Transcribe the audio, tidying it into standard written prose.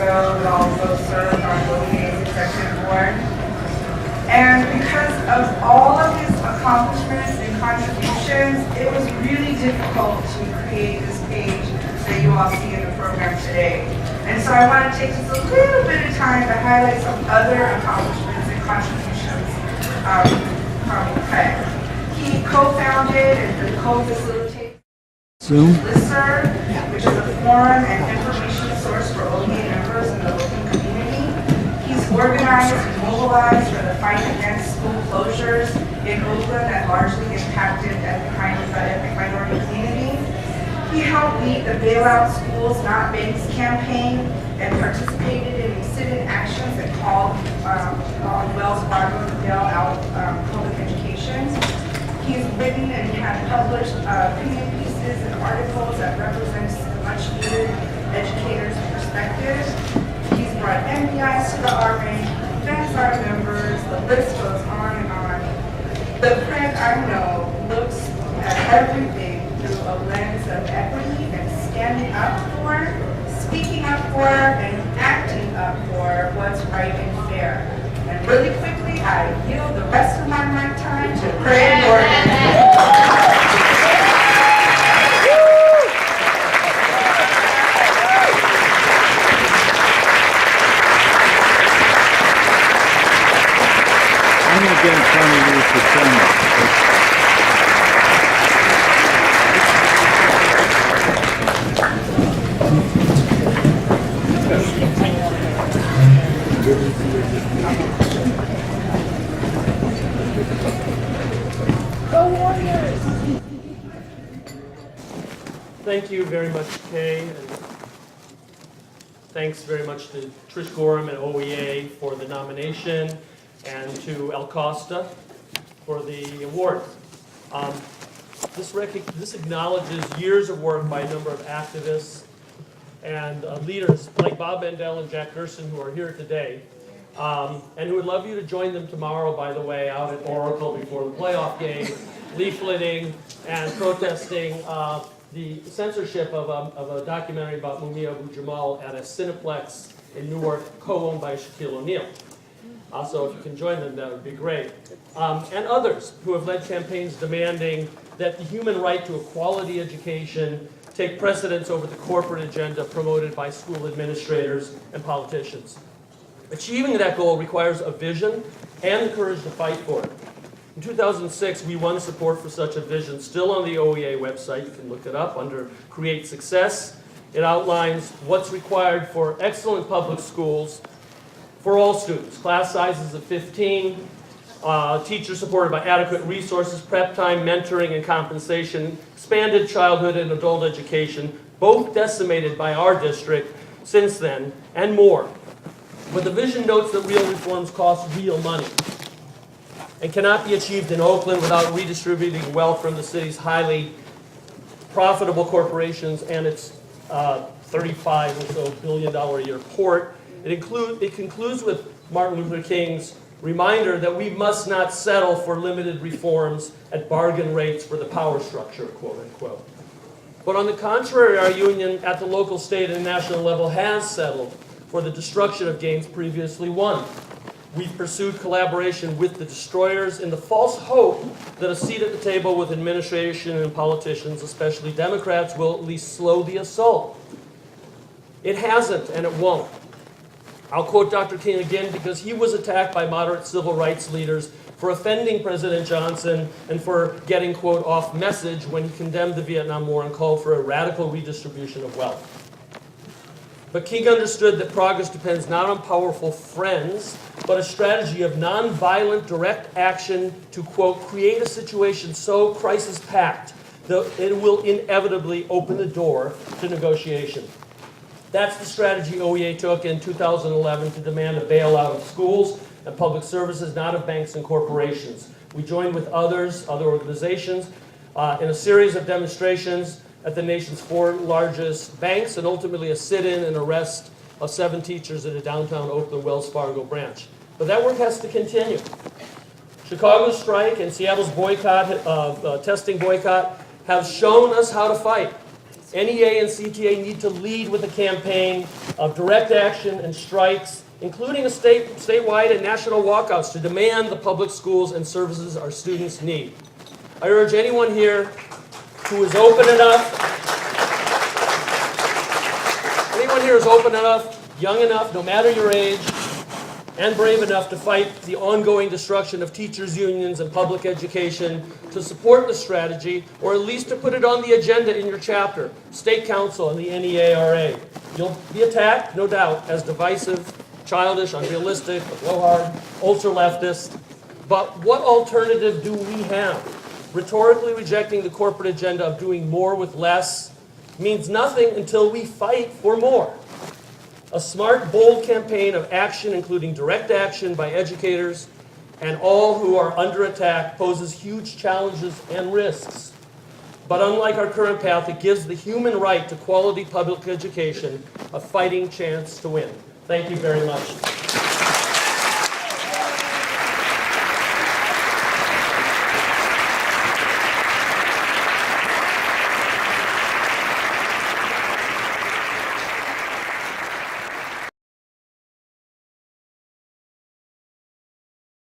ago, we all both served on OEA's executive board. And because of all of his accomplishments and contributions, it was really difficult to create this page that you all see in the program today. And so I want to take just a little bit of time to highlight some other accomplishments and contributions from Craig. He co-founded and co-facilitated listserv, which is a forum and information source for OEA members in the local community. He's organized and mobilized for the fight against school closures in Oakland that largely impacted ethnic minority communities. He helped lead the Bailout Schools Not Banks campaign and participated in the sit-in actions that called on Wells Fargo to bail out public education. He's written and had published opinion pieces and articles that represents the much-needed educators' perspectives. He's brought MBIs to the R-Range, events our members, the list goes on and on. But Craig, I know, looks at everything through a lens of equity and standing up for, speaking up for, and acting up for what's right and fair. And really quickly, I yield the rest of my mic time to Craig Morgan. Thank you very much, Kei, and thanks very much to Trish Gorham and OEA for the nomination, and to ALCOSTA for the award. This acknowledges years of work by a number of activists and leaders like Bob Bendel and Jack Gerson, who are here today, and who would love you to join them tomorrow, by the way, out at Oracle before the playoff game, leafleting and protesting the censorship of a documentary about Mumia Abu-Jamal at a Cineplex in Newark, co-owned by Shaquille O'Neal. So if you can join them, that would be great. And others who have led campaigns demanding that the human right to a quality education take precedence over the corporate agenda promoted by school administrators and politicians. Achieving that goal requires a vision and the courage to fight for it. In 2006, we won support for such a vision, still on the OEA website. You can look it up under Create Success. It outlines what's required for excellent public schools for all students. Class sizes of 15, teachers supported by adequate resources, prep time, mentoring, and compensation, expanded childhood and adult education, both decimated by our district since then, and more. But the vision notes that real reforms cost real money and cannot be achieved in Oakland without redistributing wealth from the city's highly profitable corporations and its $35 or so billion a year port. It concludes with Martin Luther King's reminder that we must not settle for limited reforms at bargain rates for the power structure, quote unquote. But on the contrary, our union at the local, state, and national level has settled for the destruction of gains previously won. We've pursued collaboration with the destroyers in the false hope that a seat at the table with administration and politicians, especially Democrats, will at least slow the assault. It hasn't, and it won't. I'll quote Dr. King again because he was attacked by moderate civil rights leaders for offending President Johnson and for getting, quote, off message when he condemned the Vietnam War and called for a radical redistribution of wealth. But King understood that progress depends not on powerful friends, but a strategy of nonviolent direct action to, quote, create a situation so crisis-packed that it will inevitably open the door to negotiation. That's the strategy OEA took in 2011 to demand a bailout of schools and public services, not of banks and corporations. We joined with other organizations, in a series of demonstrations at the nation's 4 largest banks, and ultimately a sit-in and arrest of 7 teachers at a downtown Oakland Wells Fargo branch. But that work has to continue. Chicago's strike and Seattle's boycott, testing boycott, have shown us how to fight. NEA and CTA need to lead with a campaign of direct action and strikes, including a statewide and national walkouts to demand the public schools and services our students need. I urge anyone here who is open enough, young enough, no matter your age, and brave enough to fight the ongoing destruction of teachers' unions and public education, to support the strategy, or at least to put it on the agenda in your chapter, State Council, and the NEARA. You'll be attacked, no doubt, as divisive, childish, unrealistic, blowhard, ultra-leftist. But what alternative do we have? Rhetorically rejecting the corporate agenda of doing more with less means nothing until we fight for more. A smart, bold campaign of action, including direct action by educators and all who are under attack, poses huge challenges and risks. But unlike our current path, it gives the human right to quality public education a fighting chance to win. Thank you very much.